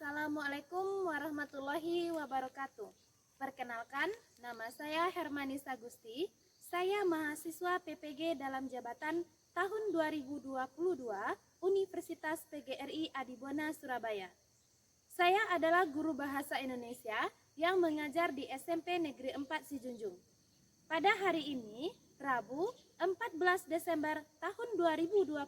Assalamualaikum warahmatullahi wabarakatuh. Perkenalkan, nama saya Hermanisa Gusti. Saya mahasiswa PPG dalam jabatan tahun 2022 Universitas PGRI Adibona Surabaya. Saya adalah guru bahasa Indonesia yang mengajar di SMP Negeri 4 Sijunjung. Pada hari ini, Rabu 14 Desember tahun 2022,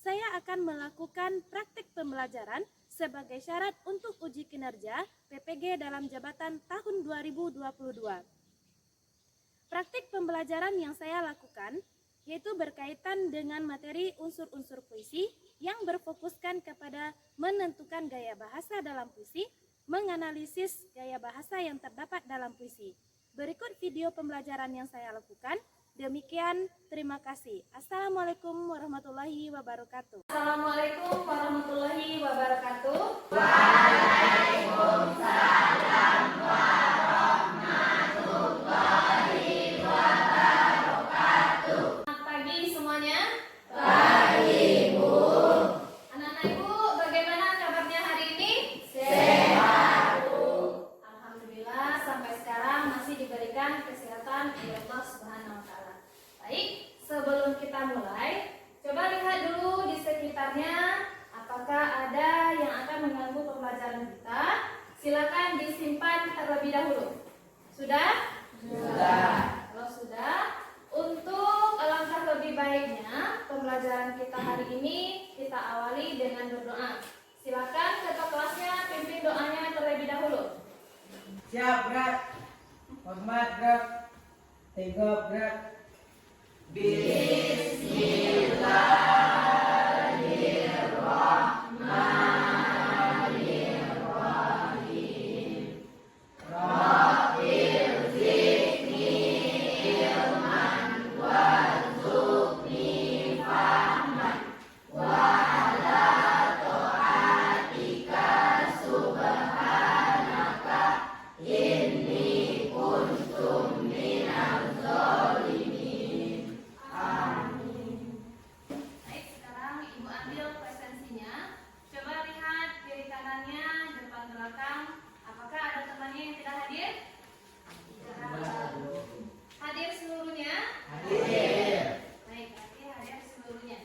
saya akan melakukan praktik pembelajaran sebagai syarat untuk uji kinerja PPG dalam jabatan tahun 2022. Praktik pembelajaran yang saya lakukan yaitu berkaitan dengan materi unsur-unsur puisi yang berfokuskan kepada menentukan gaya bahasa dalam puisi, menganalisis gaya bahasa yang terdapat dalam puisi. Berikut video pembelajaran yang saya lakukan. Demikian, terima kasih. Assalamualaikum warahmatullahi wabarakatuh. Assalamualaikum warahmatullahi wabarakatuh. Waalaikumsalam warahmatullahi wabarakatuh. Selamat pagi semuanya. Pagi, Bu. Anak-anak Ibu, bagaimana kabarnya hari ini? Sehat, Bu. Alhamdulillah, sampai sekarang masih diberikan kesehatan oleh Allah Subhanahu wa Ta'ala. Baik, sebelum kita mulai, coba lihat dulu di sekitarnya apakah ada yang akan mengganggu pembelajaran kita. Silakan disimpan terlebih dahulu. Sudah? Sudah. Kalau sudah, untuk alangkah lebih baiknya pembelajaran kita hari ini kita awali dengan berdoa. Silakan ketua kelasnya pimpin doanya terlebih dahulu. Siap, gerak. Hormat, gerak. Tegap, gerak. Bismillahirrahmanirrahim. Rabbil zidni ilman warzuqni fahman wa ala ta'atika subhanaka inni kuntum minaz zalimin. Amin. Baik, sekarang Ibu ambil presensinya. Coba lihat kiri kanannya, depan belakang. Apakah ada temannya yang tidak hadir? Tidak. Hadir seluruhnya? Hadir. Baik, berarti hadir seluruhnya.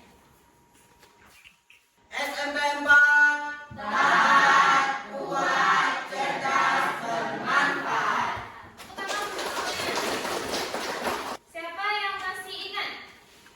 SMP 4 taat, kuat, cerdas, bermanfaat. Siapa yang masih ingat?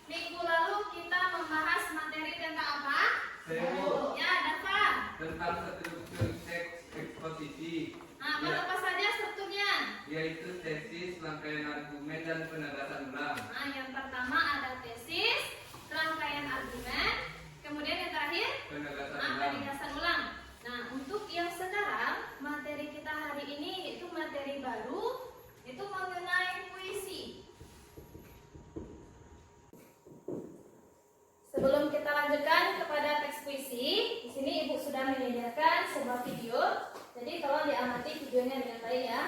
Minggu lalu kita membahas materi tentang apa? Sewu. Ya, Dafa. Tentang struktur teks eksposisi, Nah, apa saja strukturnya? yaitu tesis, rangkaian argumen, dan penegasan ulang. Nah, yang pertama ada tesis, rangkaian argumen, kemudian yang terakhir Penegasan ulang. penegasan ulang. Nah, untuk yang sekarang materi kita hari ini itu materi baru, itu mengenai puisi. Sebelum kita lanjutkan kepada teks puisi, di sini Ibu sudah menyediakan sebuah video. Jadi tolong diamati videonya dengan baik ya.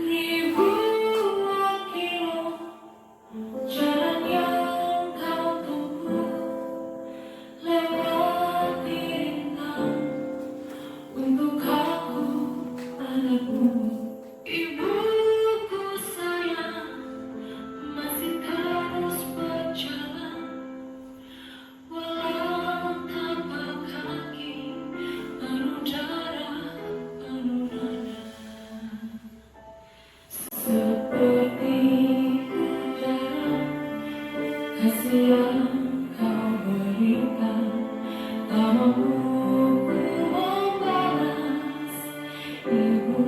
Ribuan kilo jalan yang kau tempuh lewati rintang untuk aku anakmu. Ibuku sayang masih terus berjalan walau tanpa kaki, penuh darah, penuh nada. Seperti udara, kasih yang kau berikan, tak mampu ku membalas. Ibu,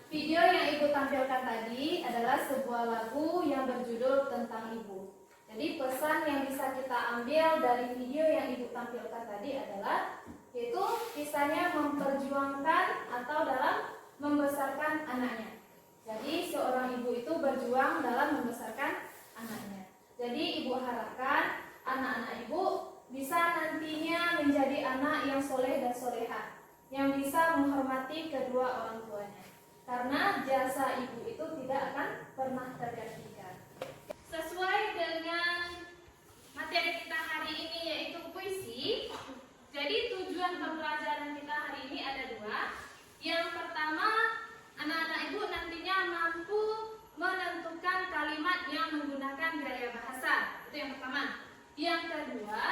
Video yang Ibu tampilkan tadi adalah sebuah lagu yang berjudul Tentang Ibu. Jadi pesan yang bisa kita ambil dari video yang Ibu tampilkan tadi adalah yaitu kisahnya memperjuangkan atau dalam membesarkan anaknya. Jadi seorang ibu itu berjuang dalam membesarkan anaknya. Jadi Ibu harapkan anak-anak Ibu bisa nantinya menjadi yang soleh dan soleha, yang bisa menghormati kedua orang tuanya. Karena jasa ibu itu tidak akan pernah tergantikan. Sesuai dengan materi kita hari ini yaitu puisi. Jadi tujuan pembelajaran kita hari ini ada dua. Yang pertama, anak-anak ibu nantinya mampu menentukan kalimat yang menggunakan gaya bahasa. Itu yang pertama. Yang kedua,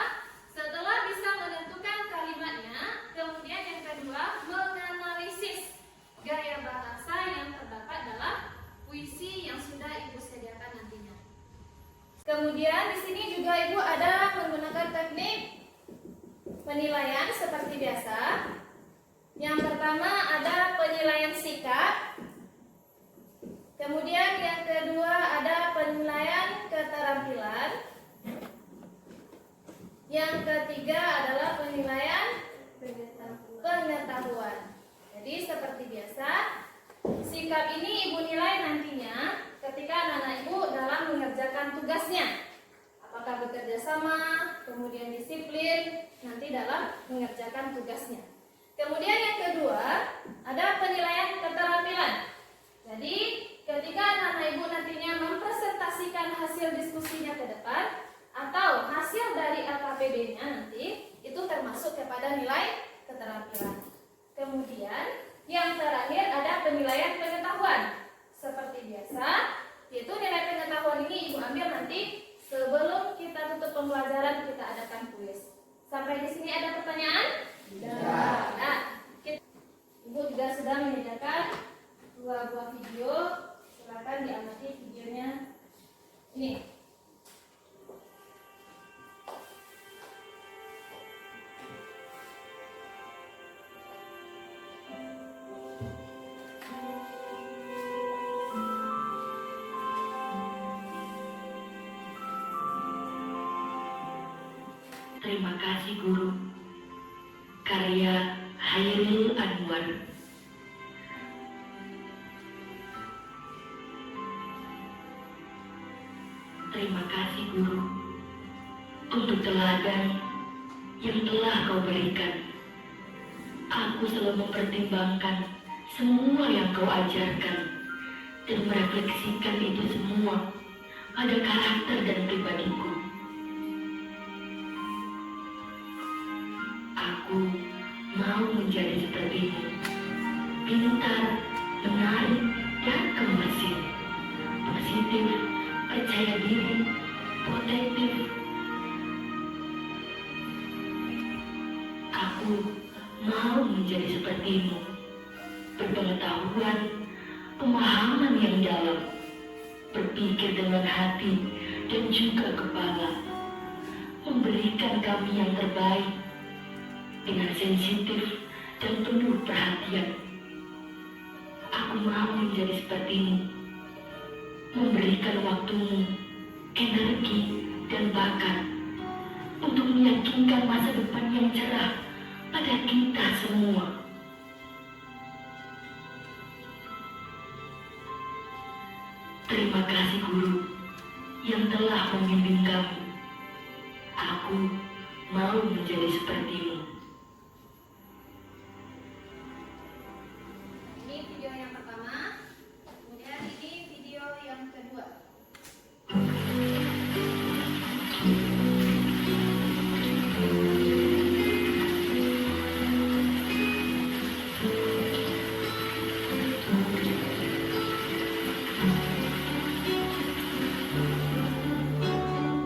setelah bisa menentukan kalimatnya, kemudian yang kedua menganalisis gaya bahasa yang terdapat dalam puisi yang sudah ibu sediakan nantinya. Kemudian di sini juga ibu ada menggunakan teknik penilaian seperti biasa. Yang pertama ada penilaian sikap. Kemudian yang kedua ada penilaian keterampilan. Yang ketiga adalah penilaian pengetahuan. Jadi seperti biasa, sikap ini ibu nilai nantinya ketika anak-anak ibu dalam mengerjakan tugasnya. Apakah bekerja sama, kemudian disiplin, nanti dalam mengerjakan tugasnya. Kemudian yang kedua, ada penilaian keterampilan. Jadi ketika anak-anak ibu nantinya mempresentasikan hasil diskusinya ke depan, atau hasil dari LKPD-nya nanti, itu termasuk kepada nilai keterampilan. Kemudian yang terakhir ada penilaian pengetahuan. Seperti biasa, yaitu nilai pengetahuan ini ibu ambil nanti sebelum kita tutup pembelajaran, kita adakan kuis. Sampai di sini ada pertanyaan? Tidak. Nah, ibu juga sudah menyediakan 2 buah video. Silakan diamati videonya. Ini. Terima kasih Guru. Karya Hairil Anwar. Terima kasih Guru untuk teladan yang telah kau berikan. Aku selalu mempertimbangkan semua yang kau ajarkan dan merefleksikan itu semua pada karakter dan pribadiku. Aku mau menjadi sepertimu, pintar, menarik, dan gemasir, positif, percaya diri, protektif. Aku mau menjadi sepertimu, berpengetahuan, pemahaman yang dalam, berpikir dengan hati dan juga kepala, memberikan kami yang terbaik, dengan sensitif dan penuh perhatian. Aku mau menjadi sepertimu, memberikan waktumu, energi, dan bakat untuk meyakinkan masa depan yang cerah pada kita semua. Terima kasih Guru yang telah membimbing kami. Aku mau menjadi sepertimu. Ini video yang pertama, kemudian ini video yang kedua.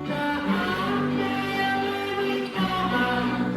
Tak ada yang lebih tabah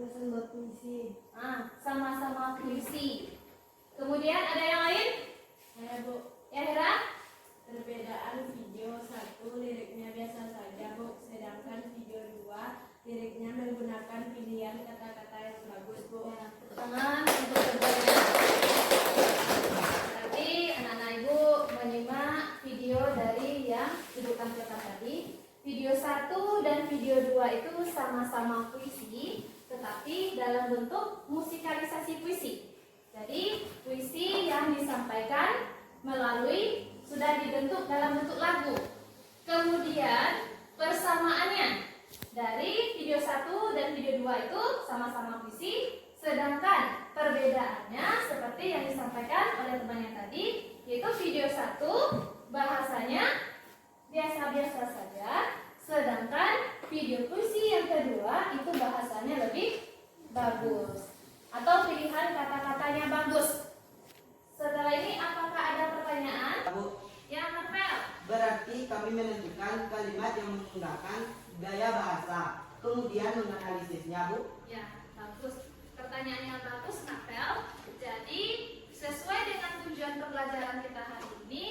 Alasan buat puisi. Sama-sama puisi. Kemudian ada yang lain? Saya Bu, Ya Hera? perbedaan video 1 liriknya biasa saja Bu, sedangkan video 2 liriknya menggunakan pilihan kata-kata yang bagus Bu. Ya, tangan untuk keduanya. Berarti anak-anak ibu menyimak video dari yang ibu tampilkan tadi. Video 1 dan video 2 itu sama-sama puisi, tetapi dalam bentuk musikalisasi puisi. Jadi puisi yang disampaikan melalui sudah dibentuk dalam bentuk lagu. Kemudian persamaannya dari video 1 dan video 2 itu sama-sama puisi, sedangkan perbedaannya seperti yang disampaikan oleh temannya tadi, yaitu video 1 bahasanya biasa-biasa saja, sedangkan video puisi yang kedua itu bahasanya lebih bagus atau pilihan kata-katanya bagus. Setelah ini apakah ada pertanyaan? Bu, Ya, Marvel. berarti kami menentukan kalimat yang menggunakan gaya bahasa, kemudian menganalisisnya, Bu. Ya, bagus. Pertanyaan yang bagus, Marvel. Jadi, sesuai dengan tujuan pembelajaran kita hari ini,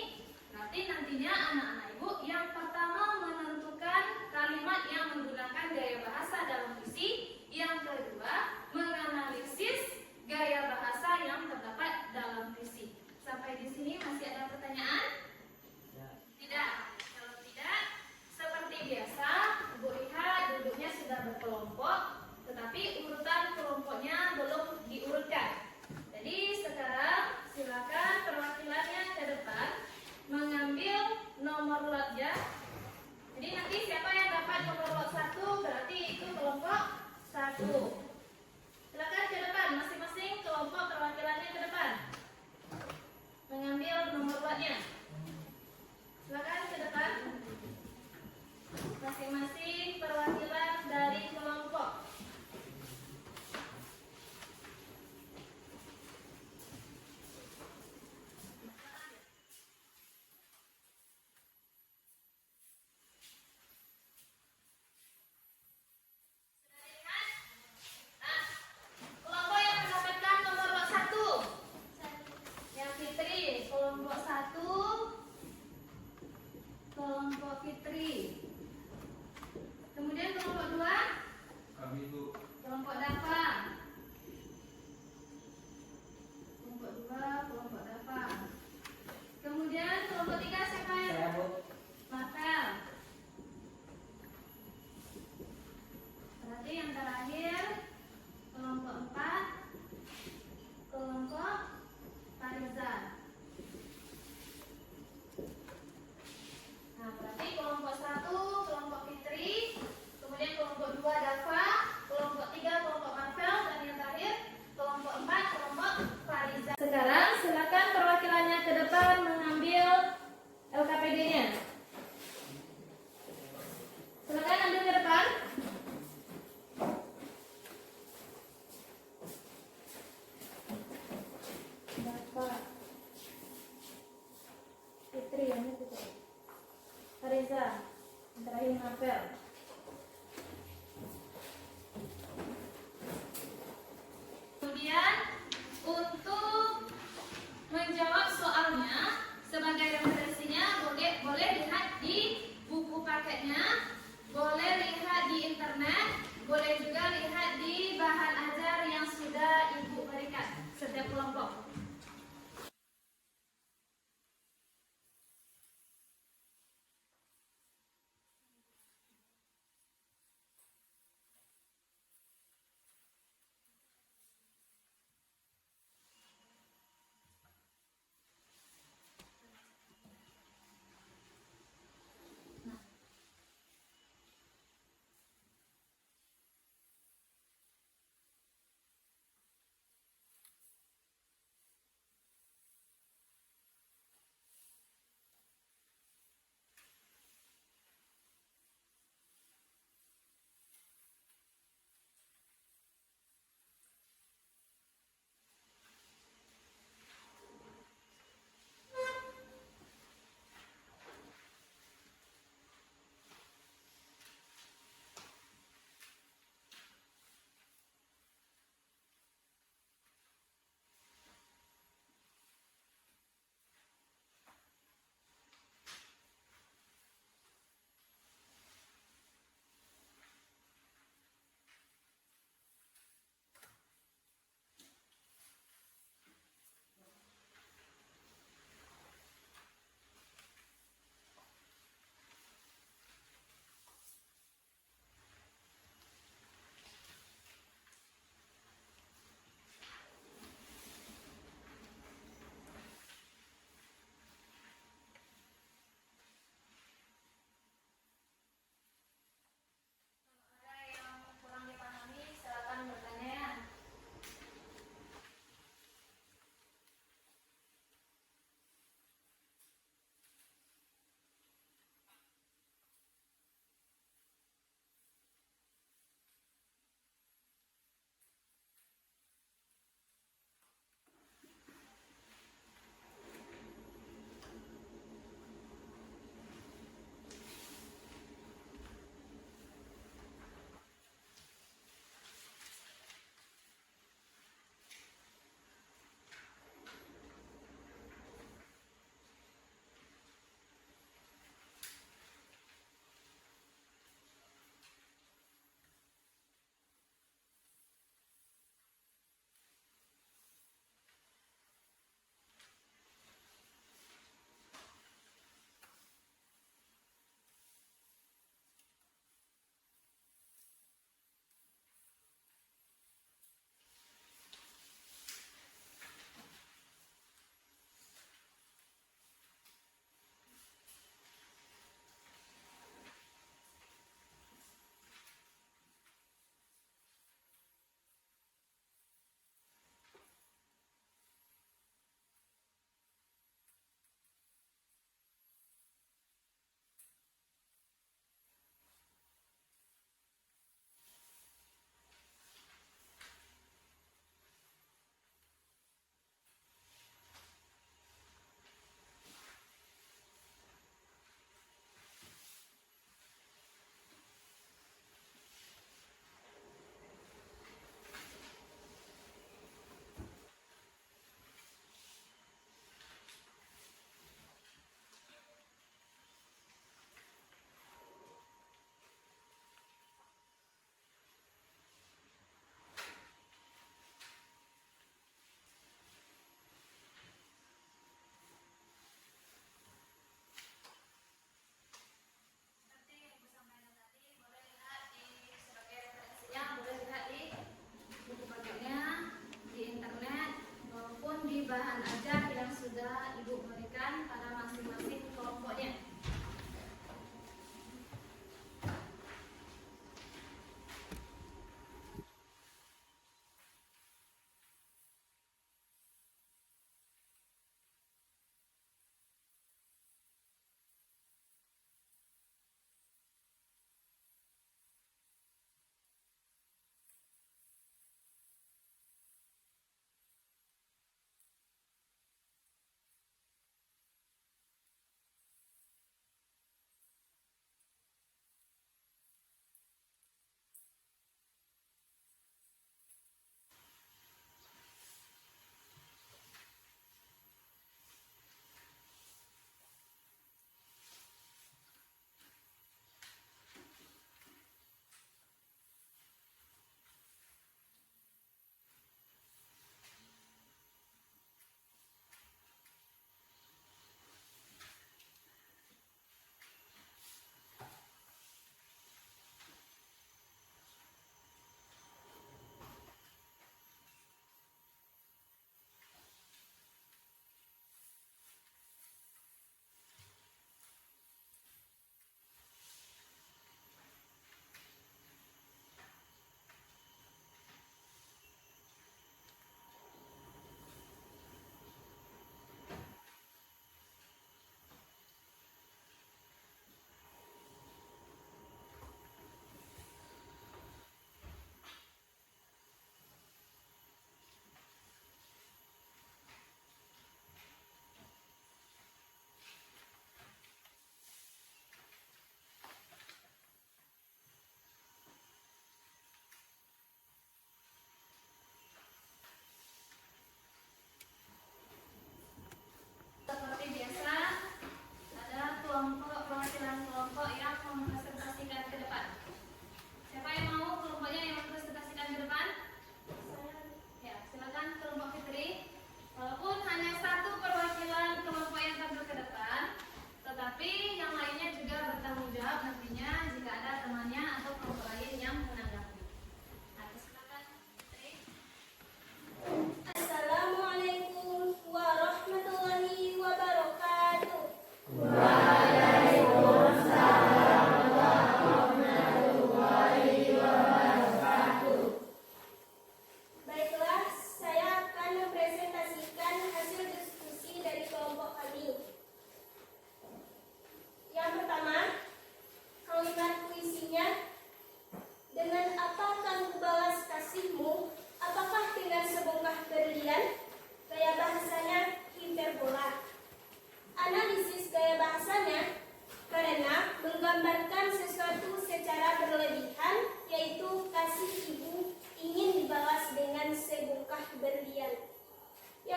nantinya anak-anak ibu yang pertama menentukan kalimat yang menggunakan gaya bahasa dalam puisi, yang kedua menganalisis gaya bahasa yang terdapat dalam puisi. Sampai di sini masih ada pertanyaan? Tidak. Kalau tidak, seperti biasa, Ibu lihat duduknya sudah berkelompok, tetapi urutan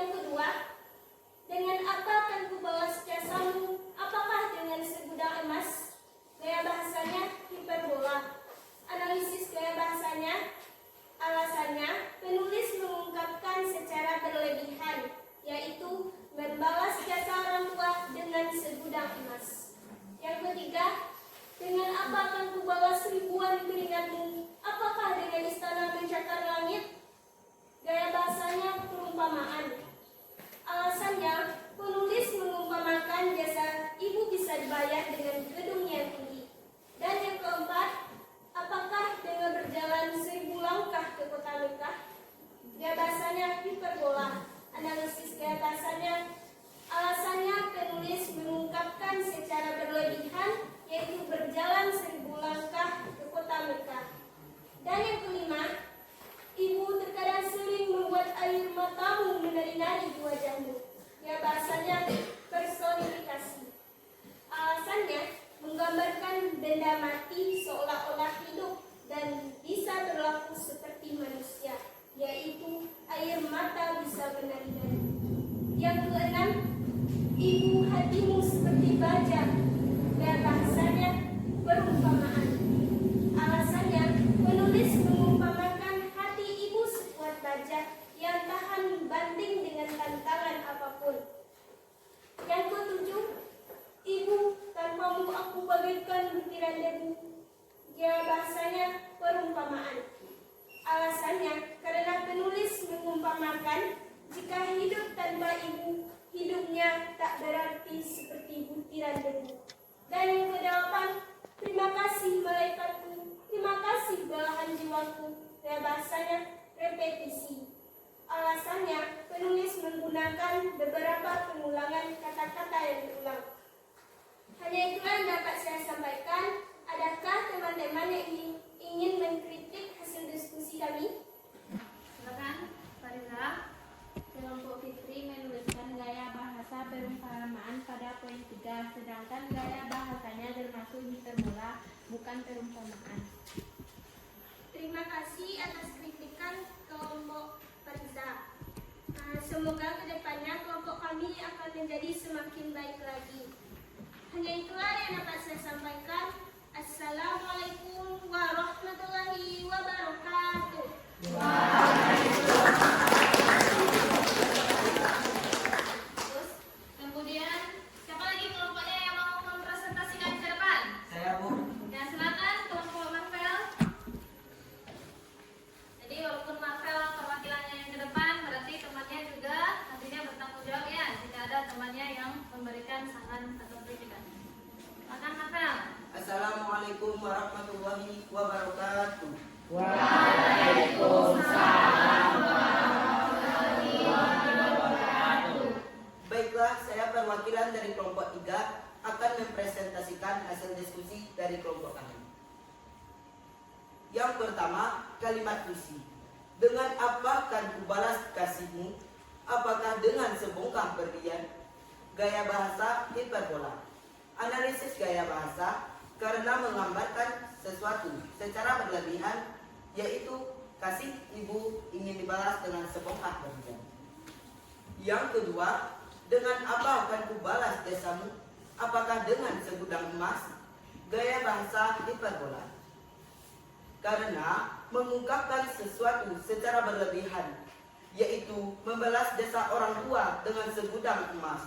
Yang kedua, dengan apa akan kubalas jasamu? Apakah dengan segudang emas? Gaya bahasanya hiperbola. Analisis gaya bahasanya, alasannya penulis mengungkapkan secara berlebihan, yaitu membalas jasa orang tua dengan segudang emas. Yang ketiga, dengan apa akan kubalas ribuan keringatmu? Apakah dengan istana mencakar langit? Gaya bahasanya perumpamaan. Alasannya, penulis mengumpamakan jasa ibu bisa dibayar dengan gedung yang tinggi. Dan yang keempat, apakah dengan berjalan 1000 langkah ke kota Mekah? Gaya bahasanya hiperbola. Analisis gaya bahasanya, alasannya penulis mengungkapkan secara berlebihan, yaitu berjalan 1000 langkah ke kota Mekah. Dan yang kelima, ibu terkadang sering membuat air matamu menari-nari di wajahmu. Gaya bahasanya personifikasi. Alasannya, menggambarkan benda mati seolah-olah hidup dan bisa berlaku seperti manusia, yaitu air mata bisa menari-nari. Yang keenam, ibu hatimu seperti baja. Gaya bahasanya perumpamaan. Alasannya, penulis mengumpamakan hati ibu sekuat baja yang tahan banting dengan tantangan apapun. Yang ketujuh, ibu, tanpamu aku bagaikan butiran debu. Gaya bahasanya perumpamaan. Alasannya, karena penulis mengumpamakan jika hidup tanpa ibu, hidupnya tak berarti seperti butiran debu. Dan yang kedelapan, terima kasih malaikatku, terima kasih belahan jiwaku. Gaya bahasanya repetisi. Alasannya, penulis menggunakan beberapa pengulangan kata-kata yang berulang. Hanya itulah yang dapat saya sampaikan. Adakah teman-teman yang ingin mengkritik hasil diskusi kami? Silakan, Fariza. Kelompok Fitri menuliskan gaya bahasa perumpamaan pada poin 3, sedangkan gaya bahasanya termasuk hiperbola, bukan perumpamaan. Terima kasih atas kritikan kelompok Fariza. Semoga kedepannya kelompok kami akan menjadi semakin baik lagi. Hanya itulah yang dapat saya sampaikan. Assalamualaikum warahmatullahi wabarakatuh. Terus, kemudian siapa lagi kelompoknya yang mau mempresentasikan ke depan? Saya, Bu. Yang silakan kelompok Marvel. Jadi walaupun Marvel perwakilannya yang ke depan, berarti temannya juga nantinya bertanggung jawab ya jika ada temannya yang memberikan saran atau kritikan. Silakan Marvel. Assalamualaikum warahmatullahi wabarakatuh. Baiklah, saya perwakilan dari kelompok 3 akan mempresentasikan hasil diskusi dari kelompok kami. Yang pertama, kalimat puisi. Dengan apa akan kubalas kasihmu? Apakah dengan sebongkah berlian? Gaya bahasa hiperbola. Analisis gaya bahasa karena menggambarkan sesuatu secara berlebihan, yaitu kasih ibu ingin dibalas dengan sebongkah berlian. Yang kedua, dengan apa akan kubalas jasamu? Apakah dengan segudang emas? Gaya bahasa hiperbola. Karena mengungkapkan sesuatu secara berlebihan, yaitu membalas jasa orang tua dengan segudang emas.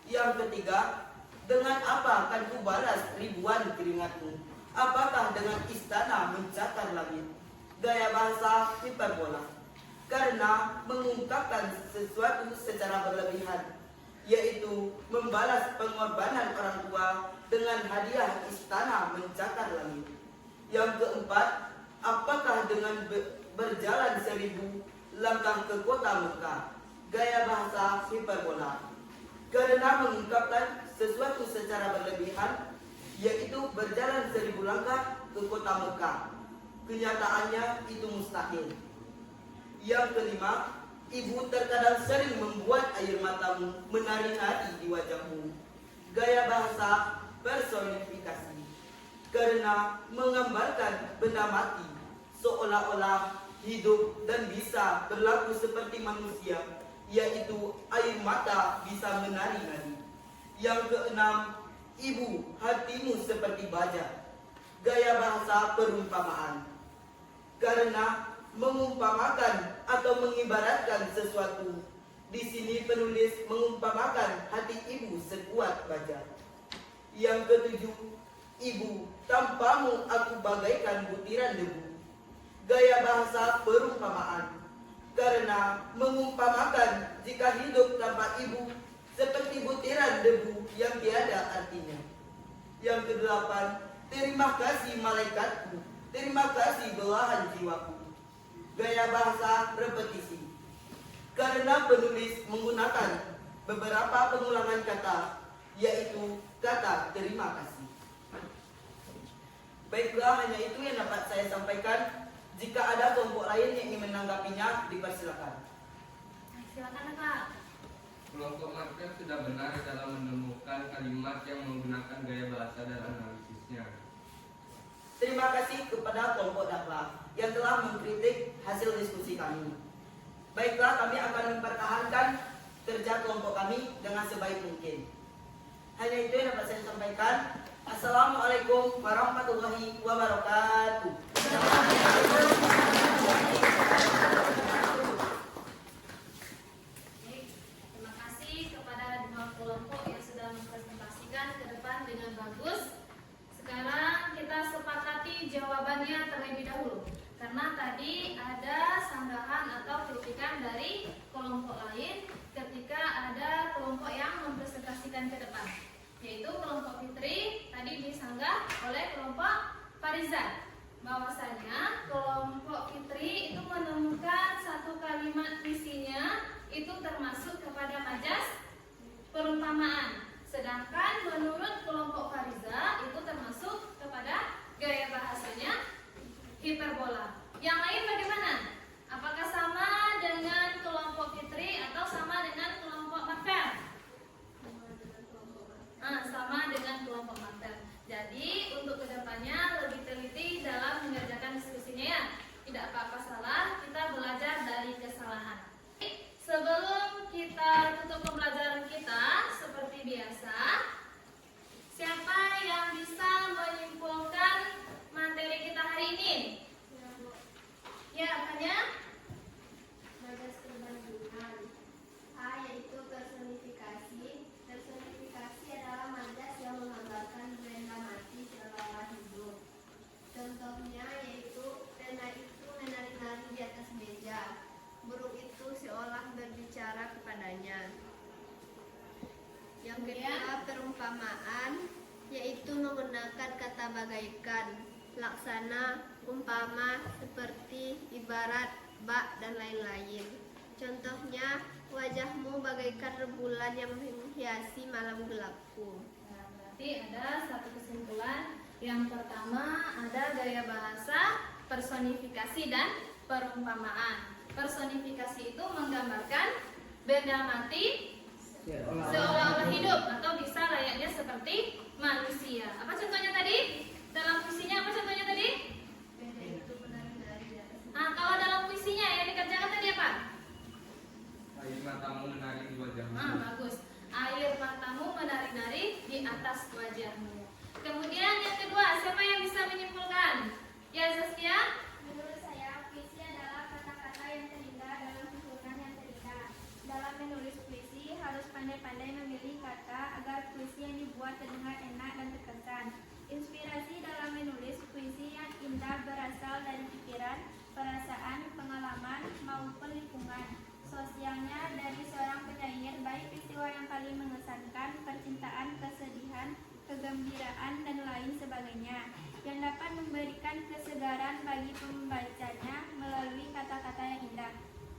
Yang ketiga, dengan apa akan kubalas ribuan keringatmu? Apakah dengan istana mencakar langit? Gaya bahasa hiperbola. Karena mengungkapkan sesuatu secara berlebihan, yaitu membalas pengorbanan orang tua dengan hadiah istana mencakar langit. Yang keempat, apakah dengan berjalan 1000 langkah ke kota Mekah? Gaya bahasa hiperbola. Karena mengungkapkan sesuatu secara berlebihan, yaitu berjalan 1000 langkah ke kota Mekah. Kenyataannya itu mustahil. Yang kelima, ibu terkadang sering membuat air matamu menari-nari di wajahmu. Gaya bahasa personifikasi. Karena menggambarkan benda mati seolah-olah hidup dan bisa berlaku seperti manusia, yaitu air mata bisa menari-nari. Yang keenam, ibu, hatimu seperti baja. Gaya bahasa perumpamaan. Karena mengumpamakan atau mengibaratkan sesuatu, di sini penulis mengumpamakan hati ibu sekuat baja. Yang ketujuh, ibu, tanpamu aku bagaikan butiran debu. Gaya bahasa perumpamaan. Karena mengumpamakan jika hidup tanpa ibu seperti butiran debu yang tiada artinya. Yang kedelapan, terima kasih malaikatku, terima kasih belahan jiwaku. Gaya bahasa repetisi. Karena penulis menggunakan beberapa pengulangan kata, yaitu kata terima kasih. Baiklah, hanya itu yang dapat saya sampaikan. Jika ada kelompok lain yang ingin menanggapinya, dipersilakan. Silakan Kak. Kelompok marker sudah benar dalam menemukan kalimat yang menggunakan gaya bahasa dan analisisnya. Terima kasih kepada kelompok Dakla yang telah mengkritik hasil diskusi kami. Baiklah, kami akan mempertahankan kerja kelompok kami dengan sebaik mungkin. Hanya itu yang dapat saya sampaikan. Assalamualaikum warahmatullahi wabarakatuh. Terima kasih kepada dua kelompok yang sudah mempresentasikan ke depan dengan bagus. Sekarang kita sepakati jawabannya terlebih dahulu. Karena tadi ada sanggahan atau kritikan dari kelompok lain ketika ada kelompok yang mempresentasikan ke depan. Yaitu kelompok Fitri tadi disanggah oleh kelompok Fariza. Bahwasanya kelompok Fitri itu menemukan satu kalimat isinya itu termasuk kepada majas perumpamaan. Sedangkan menurut kelompok Fariza itu termasuk kepada gaya bahasanya hiperbola. Yang lain bagaimana? Apakah sama dengan kelompok Fitri atau sama dengan kelompok Marvel? Sama dengan kelompok Marvel. Jadi untuk kedepannya lebih teliti dalam mengerjakan diskusinya ya. Tidak apa-apa salah, kita belajar dari kesalahan. Sebelum kita tutup pembelajaran kita, seperti biasa, siapa yang bisa menyimpulkan materi kita hari ini? Ya, apanya? Bagas perbandingan. A yaitu personifikasi. Personifikasi adalah majas yang menggambarkan benda mati seolah hidup. Contohnya yaitu pena itu menari-nari di atas meja. Burung itu seolah berbicara kepadanya. Yang kedua, perumpamaan yaitu menggunakan kata bagaikan, laksana, umpama, seperti, ibarat, bak, dan lain-lain. Contohnya, wajahmu bagaikan rembulan yang menghiasi malam gelapku. Nah, berarti ada satu kesimpulan. Yang pertama ada gaya bahasa, personifikasi, dan perumpamaan. Personifikasi itu menggambarkan benda mati seolah-olah hidup atau bisa layaknya seperti manusia. Apa contohnya tadi? Dalam puisinya apa contohnya tadi? Benda itu menari-nari di atas Kalau dalam puisinya yang dikerjakan tadi apa? Air matamu menari di wajahmu. Bagus. Air matamu menari-nari di atas wajahmu. Kemudian yang kedua, siapa yang bisa menyimpulkan? Ya, Zaskia? Menurut saya, puisi adalah kata-kata yang terindah dalam susunan yang terindah. Dalam menulis puisi, harus pandai-pandai memilih kata agar puisi yang dibuat terdengar enak dan terkesan. Inspirasi dalam menulis puisi yang indah berasal dari pikiran, perasaan, pengalaman, maupun lingkungan sosialnya dari seorang penyair, baik peristiwa yang paling mengesankan, percintaan, kesedihan, kegembiraan, dan lain sebagainya, yang dapat memberikan kesegaran bagi pembacanya melalui kata-kata yang indah.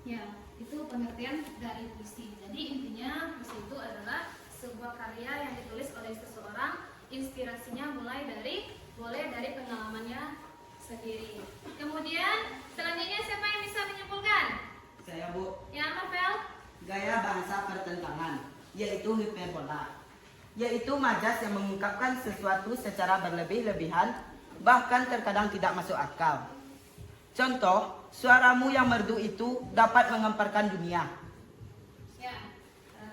Ya, itu pengertian dari puisi. Jadi intinya puisi itu adalah sebuah karya yang ditulis oleh seseorang. Inspirasinya boleh dari pengalamannya sendiri. Kemudian selanjutnya siapa yang bisa menyimpulkan? Saya, Bu. Ya, Marvel. Gaya bahasa pertentangan, yaitu hiperbola, yaitu majas yang mengungkapkan sesuatu secara berlebih-lebihan, bahkan terkadang tidak masuk akal. Contoh, suaramu yang merdu itu dapat mengemparkan dunia.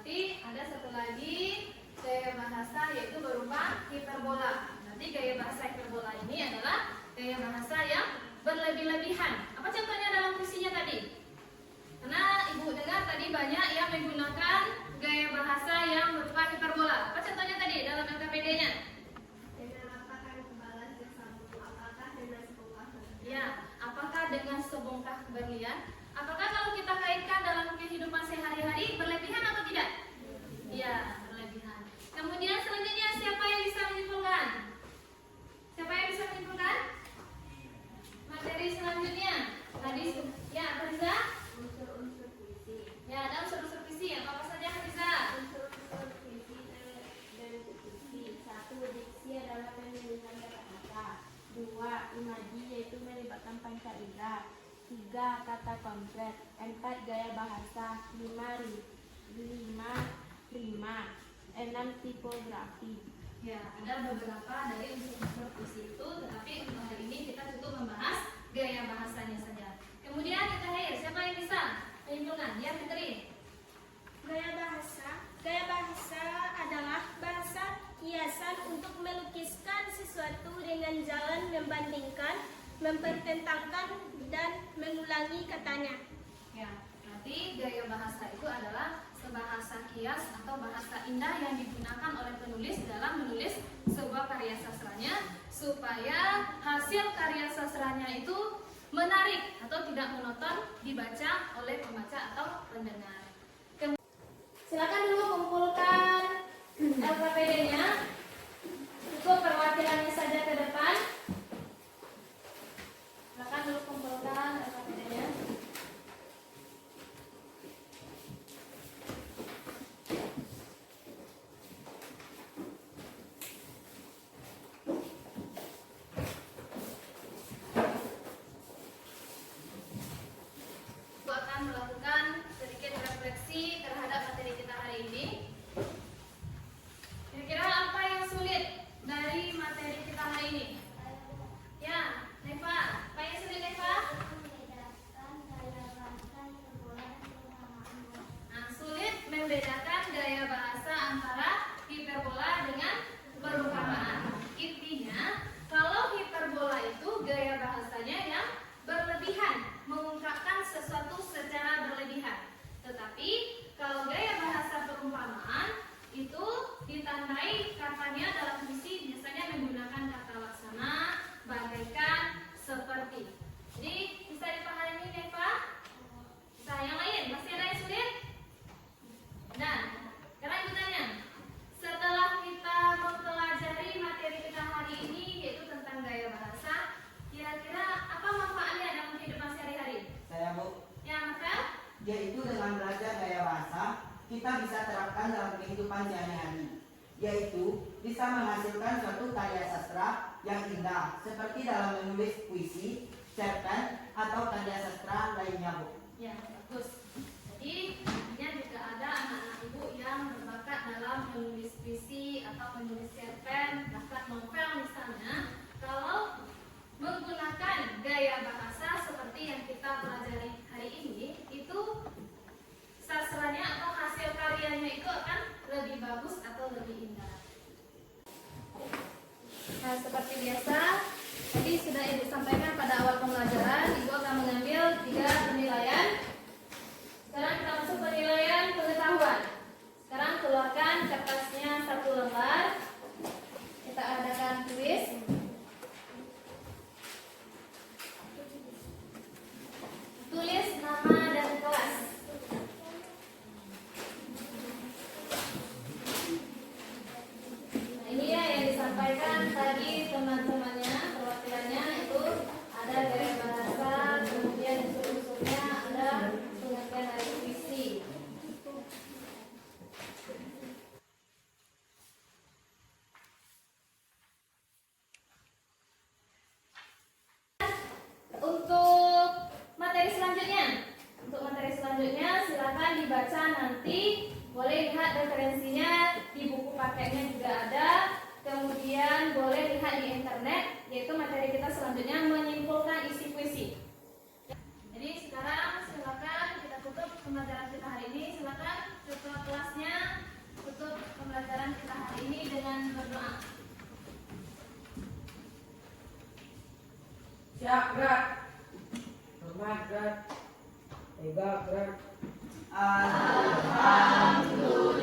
Nanti ada satu lagi gaya bahasa yaitu berupa hiperbola. Nanti gaya bahasa hiperbola ini adalah gaya bahasa yang berlebih-lebihan. Apa contohnya dalam puisinya tadi? Karena ibu dengar tadi banyak yang menggunakan gaya bahasa yang berupa hiperbola. Apa contohnya tadi dalam LKPD-nya? Dengan apakah balas jasamu? Apakah dengan sebongkah Ya, apakah dengan sebongkah berlian? Apakah kalau kita kaitkan dalam kehidupan sehari-hari berlebihan atau tidak? Iya, berlebihan. Kemudian selanjutnya siapa yang bisa menyimpulkan? Siapa yang bisa menyimpulkan? Materi selanjutnya. Tadi ya, Hadiza? unsur-unsur puisi. Ya, ada unsur-unsur puisi. Apa saja Hadiza? Unsur-unsur puisi dari puisi. 1. Diksi adalah penulisan kata-kata. 2. Imaji yaitu melibatkan pancaindera. 3. Kata konkret. 4. Gaya bahasa. 5. Rima. 6. Tipografi. Ya, ada beberapa dari unsur-unsur puisi itu, tetapi untuk hari ini kita cukup membahas gaya bahasanya saja. Kemudian yang terakhir, siapa yang bisa menyimpulkan? Ya, Fitri. Gaya bahasa adalah bahasa kiasan untuk melukiskan sesuatu dengan jalan membandingkan, mempertentangkan, dan mengulangi katanya. Ya, berarti gaya bahasa itu adalah bahasa kias atau bahasa indah yang digunakan oleh penulis dalam menulis sebuah karya sastranya supaya hasil karya sastranya itu menarik atau tidak monoton dibaca oleh pembaca atau pendengar. Silakan dulu kumpulkan LKPD-nya. Cukup perwakilannya saja ke depan. Silakan dulu kumpulkan LKPD-nya. Aku akan melakukan sedikit refleksi terhadap materi kita hari ini. Kira-kira apa yang sulit dari materi kita hari ini? Ya, Neva. Apa yang sulit, Neva? Nah, sulit membedakan gaya bahasa antara hiperbola dengan perumpamaan. Intinya, kalau hiperbola itu gaya bahasanya yang berlebihan, mengungkapkan sesuatu secara berlebihan. Tetapi kalau gaya bahasa perumpamaan itu ditandai katanya dalam puisi biasanya menggunakan kata laksana, bagaikan, seperti. Jadi bisa dipahami Neva? Bisa yang lain? Masih ada yang sulit? Nah, sekarang ibu tanya, setelah kita mempelajari materi kita hari ini yaitu tentang gaya bahasa, kira-kira apa manfaatnya dalam kehidupan sehari-hari? Saya Bu, Ya, Novel? yaitu dengan belajar gaya bahasa, kita bisa terapkan dalam kehidupan sehari-hari, yaitu bisa menghasilkan suatu karya sastra yang indah, seperti dalam menulis puisi, cerpen, atau karya sastra lainnya, Bu. Ya, bagus. Jadi, ini juga ada anak-anak ibu yang berbakat dalam menulis puisi atau menulis cerpen, bakat novel misalnya. Kalau menggunakan gaya bahasa seperti yang kita pelajari hari ini, itu sastranya atau hasil karyanya itu akan lebih bagus atau lebih indah. Nah, seperti biasa, tadi sudah Ibu sampaikan pada awal pembelajaran, Ibu akan mengambil 3 penilaian. Sekarang kita masuk penilaian pengetahuan. Sekarang keluarkan kertasnya 1 lembar. Kita adakan kuis. Tulis nama dan kelas. Nah, ini ya yang disampaikan tadi teman-temannya, perwakilannya itu ada gaya bahasa, kemudian unsur-unsurnya ada pengertian dari puisi. Untuk materi selanjutnya silakan dibaca nanti. Boleh lihat referensinya di buku paketnya juga ada. Kemudian boleh lihat di internet, yaitu materi kita selanjutnya menyimpulkan isi puisi. Jadi sekarang silakan kita tutup pembelajaran kita hari ini. Silakan ketua kelasnya tutup pembelajaran kita hari ini dengan berdoa. Siap, gerak. Hormat, gerak. Tegak, gerak. Alhamdulillah.